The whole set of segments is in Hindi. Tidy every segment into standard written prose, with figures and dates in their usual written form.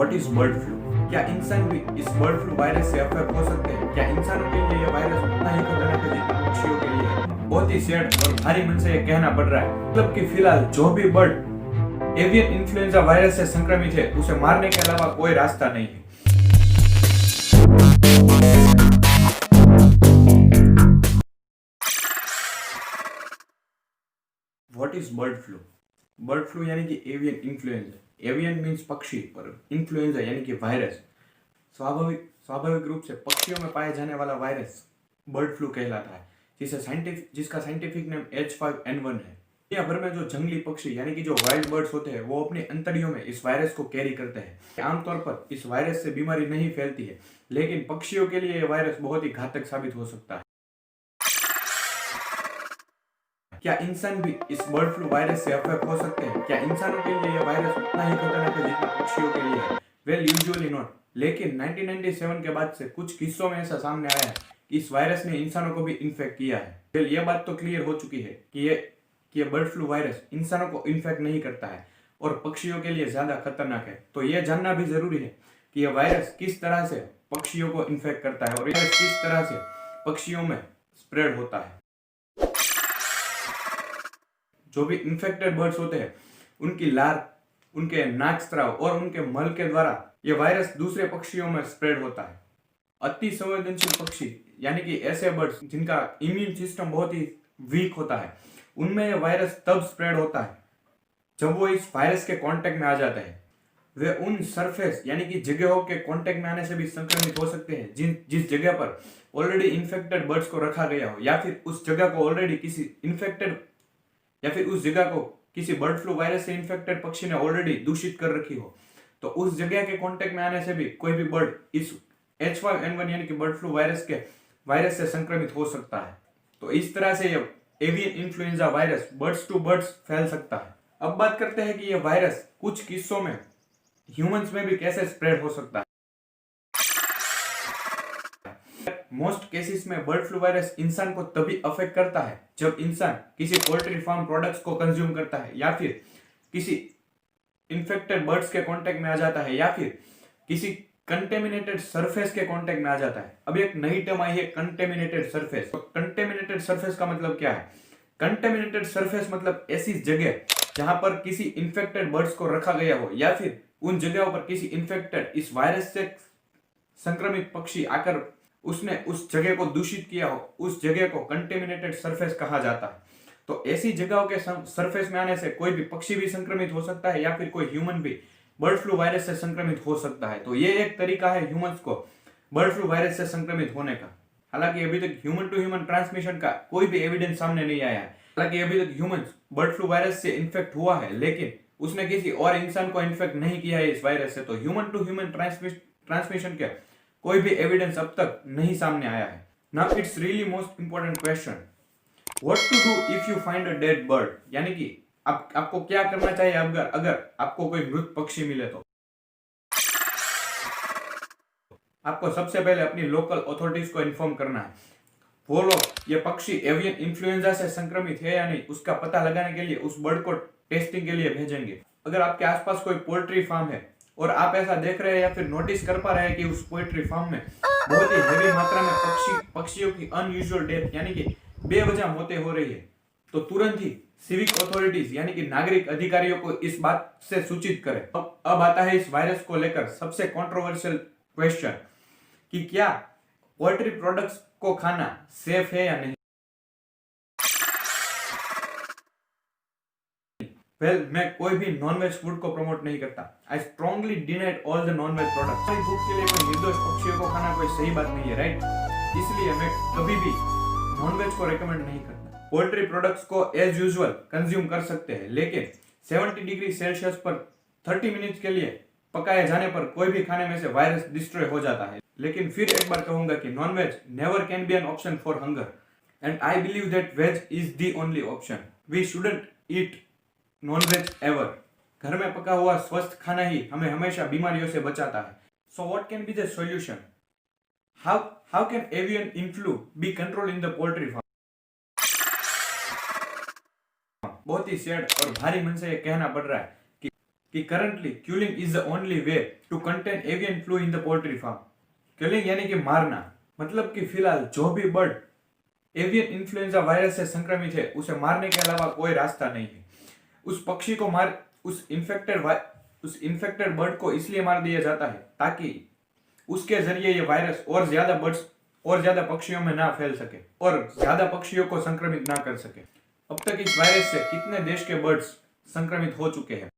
What is bird flu? क्या इंसान भी इस बर्ड फ्लू वायरस से अफेक्ट हो सकते हैं? क्या इंसानों के लिए ये वायरस उतना ही खतरनाक है जितना पक्षियों के लिए है? बहुत ही सैड और भारी मन से ये कहना पड़ रहा है मतलब कि फिलहाल जो भी बर्ड एवियन इन्फ्लुएंजा वायरस से संक्रमित है उसे मारने के अलावा कोई रास्ता नहीं है। What is bird flu? Bird flu यानी कि एवियन इन्फ्लुएंजा। एवियन मीन्स पक्षी और इन्फ्लुएंजा यानी कि वायरस। स्वाभाविक रूप से पक्षियों में पाए जाने वाला वायरस बर्ड फ्लू कहलाता है, जिसका साइंटिफिक नेम H5N1 है। दुनिया भर में जो जंगली पक्षी यानी कि जो वाइल्ड बर्ड्स होते हैं वो अपनी अंतड़ियों में इस वायरस को कैरी करते हैं। आमतौर पर इस वायरस से बीमारी नहीं फैलती है, लेकिन पक्षियों के लिए यह वायरस बहुत ही घातक साबित हो सकता है। क्या इंसान भी इस बर्ड फ्लू वायरस से अफेक्ट हो सकते हैं? क्या इंसानों के लिए यह वायरस उतना ही खतरनाक है जितना पक्षियों के लिए है? Well, usually not. लेकिन 1997 के बाद से कुछ किस्सों में ऐसा सामने आया है कि इस वायरस ने इंसानों को भी इन्फेक्ट किया है। वेल, यह बात तो क्लियर हो चुकी है कि ये बर्ड फ्लू वायरस इंसानों को इन्फेक्ट नहीं करता है और पक्षियों के लिए ज्यादा खतरनाक है। तो यह जानना भी जरूरी है कि यह वायरस किस तरह से पक्षियों को इन्फेक्ट करता है और यह किस तरह से पक्षियों में स्प्रेड होता है। जो भी इन्फेक्टेड बर्ड्स होते हैं उनकी लार, उनके नाक स्राव और उनके मल के द्वारा यह वायरस दूसरे पक्षियों में स्प्रेड होता है। अति संवेदनशील पक्षी यानी कि ऐसे बर्ड्स जिनका इम्यून सिस्टम बहुत ही वीक होता है, उनमें यह वायरस तब स्प्रेड होता है जब वो इस वायरस के कांटेक्ट में आ जाते हैं। वे उन सरफेस यानी कि जगहों के कांटेक्ट में आने से भी संक्रमित हो सकते हैं जिस जगह पर ऑलरेडी इन्फेक्टेड बर्ड्स को रखा गया हो, या फिर उस जगह को ऑलरेडी उस जगह को किसी बर्ड फ्लू वायरस से इन्फेक्टेड पक्षी ने ऑलरेडी दूषित कर रखी हो। तो उस जगह के कांटेक्ट में आने से भी कोई भी बर्ड इस H5N1 यानी कि बर्ड फ्लू वायरस से संक्रमित हो सकता है। तो इस तरह से यह avian influenza virus birds to birds फैल सकता है। अब बात करते हैं कि यह वायरस कुछ किस्सों में ह्यूमंस में भी कैसे स्प्रेड हो सकता है। मोस्ट केसेस में बर्ड फ्लू वायरस इंसान को तभी अफेक्ट करता है जब इंसान किसी पोल्ट्री फार्म प्रोडक्ट्स को कंज्यूम करता है, या फिर किसी इन्फेक्टेड बर्ड्स के कांटेक्ट में आ जाता है, या फिर किसी कंटेमिनेटेड सरफेस के कांटेक्ट में आ जाता है। अब एक नई टर्म आई है, कंटेमिनेटेड सरफेस। तो कंटेमिनेटेड सरफेस का मतलब क्या है? कंटेमिनेटेड सरफेस मतलब ऐसी जगह जहां पर किसी इन्फेक्टेड बर्ड्स को रखा गया हो, या फिर उन जगहों पर किसी इन्फेक्टेड इस वायरस से संक्रमित पक्षी आकर उसने उस जगह को दूषित किया हो, उस जगह को कंटेमिनेटेड सरफेस कहा जाता है। तो ऐसी जगहों के सरफेस में आने से कोई भी पक्षी भी संक्रमित हो सकता है, या फिर कोई ह्यूमन भी बर्ड फ्लू वायरस से संक्रमित हो सकता है। तो ये एक तरीका है ह्यूमंस को बर्ड फ्लू वायरस से संक्रमित होने का। हालांकि अभी तक ह्यूमन टू ह्यूमन ट्रांसमिशन का कोई भी एविडेंस सामने नहीं आया है। हालांकि अभी तक ह्यूमंस बर्ड फ्लू वायरस से इन्फेक्ट हुआ है, लेकिन उसने किसी और इंसान को इन्फेक्ट नहीं किया है इस वायरस से। तो ह्यूमन टू ह्यूमन ट्रांसमिशन के कोई भी एविडेंस अब तक नहीं सामने आया है। Now it's really most important question, what to do if you find a dead bird? यानी कि आपको क्या करना चाहिए अगर आपको कोई मृत पक्षी मिले तो? आपको सबसे पहले अपनी लोकल अथॉरिटीज को इन्फॉर्म करना है। वो लोग ये पक्षी एवियन इन्फ्लुएंजा से संक्रमित है या नहीं उसका पता लगाने के लिए उस बर्ड को टेस्टिंग के लिए भेजेंगे। अगर आपके आसपास कोई पोल्ट्री फार्म है और आप ऐसा देख रहे हैं या फिर नोटिस कर पा रहे हैं कि उस पोल्ट्री फार्म में बहुत ही हेवी मात्रा में पक्षियों की अनयूजुअल डेथ यानी कि बेवजह मौतें हो रही है, तो तुरंत ही सिविक अथॉरिटीज यानी कि नागरिक अधिकारियों को इस बात से सूचित करें। अब आता है इस वायरस को लेकर सबसे कंट्रोवर्शियल क्वेश्चन कि क्या पोल्ट्री प्रोडक्ट्स को खाना सेफ है या नहीं। वेल, मैं कोई भी नॉनवेज फूड को प्रमोट नहीं करता। I strongly denied all the non veg products. हमारी भूख के लिए कोई निर्दोष पक्षियों को खाना कोई सही बात नहीं है, राइट? इसलिए मैं कभी भी नॉनवेज को रेकमेंड नहीं करता। पोल्ट्री प्रोडक्ट्स को एज यूजुअल कंज्यूम कर सकते हैं, लेकिन 70 डिग्री सेल्सियस पर 30 मिनट के लिए पकाए जाने पर कोई भी खाने में से वायरस डिस्ट्रॉय हो जाता है। लेकिन फिर एक बार कहूंगा कि non veg never can be an option for hunger, and I believe that veg is the only option. We shouldn't eat non veg ever. घर में पका हुआ स्वस्थ खाना ही हमें हमेशा बीमारियों से बचाता है। So what can be the solution? How can avian influ be control in the poultry farm? बहुत ही सैड और भारी मन से यह कहना पड़ रहा है कि कि currently killing is the only way to contain avian flu in the poultry farm. Killing यानी कि मारना, मतलब कि फिलहाल जो भी बर्ड एवियन इन्फ्लुएंजा वायरस से संक्रमित है उसे मारने के अलावा कोई रास्ता नहीं है। उस पक्षी को उस इन्फेक्टेड बर्ड को इसलिए मार दिया जाता है ताकि उसके जरिए ये वायरस और ज्यादा पक्षियों में ना फैल सके और ज्यादा पक्षियों को संक्रमित ना कर सके। अब तक इस वायरस से कितने देश के बर्ड्स संक्रमित हो चुके हैं?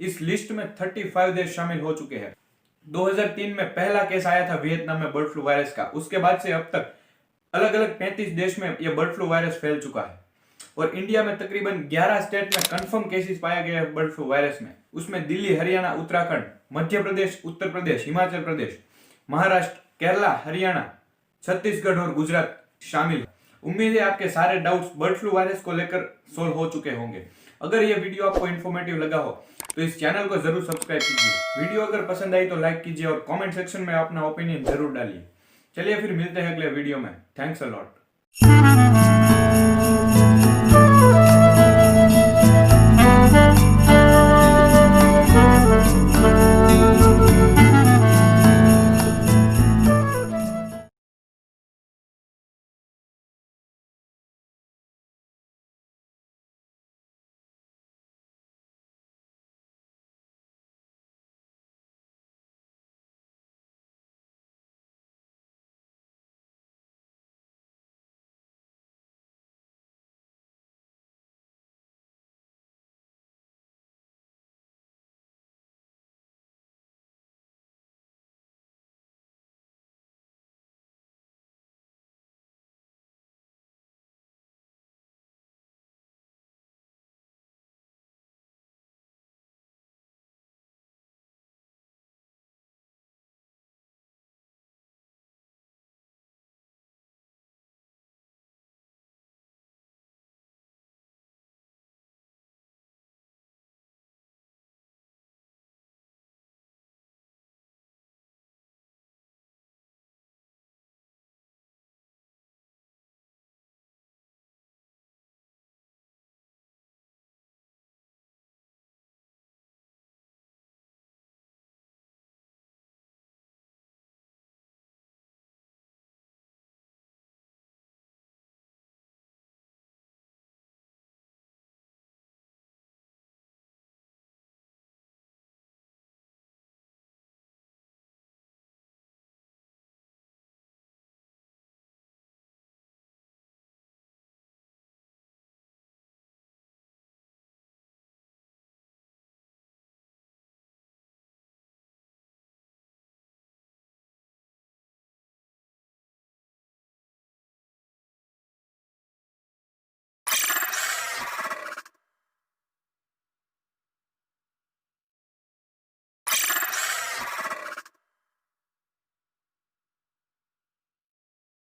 इस लिस्ट में 35 देश शामिल हो चुके हैं। 2003 में पहला केस आया था वियतनाम में बर्ड फ्लू वायरस का। उसके बाद से अब तक अलग अलग 35 देश में यह बर्ड फ्लू वायरस फैल चुका है और इंडिया में तकरीबन 11 स्टेट में कंफर्म केसेस पाए गए हैं बर्ड फ्लू वायरस में। उसमें दिल्ली, हरियाणा, उत्तराखंड, मध्य प्रदेश, उत्तर प्रदेश, हिमाचल प्रदेश, महाराष्ट्र, केरला, हरियाणा, छत्तीसगढ़ और गुजरात शामिल है। उम्मीद है आपके सारे डाउट्स बर्ड फ्लू वायरस को लेकर सोल्व हो चुके होंगे। अगर यह वीडियो आपको इन्फॉर्मेटिव लगा हो तो इस चैनल को जरूर सब्सक्राइब कीजिए। वीडियो अगर पसंद आई तो लाइक कीजिए और कमेंट सेक्शन में अपना ओपिनियन जरूर डालिए। चलिए फिर मिलते हैं अगले वीडियो में। Thanks a lot.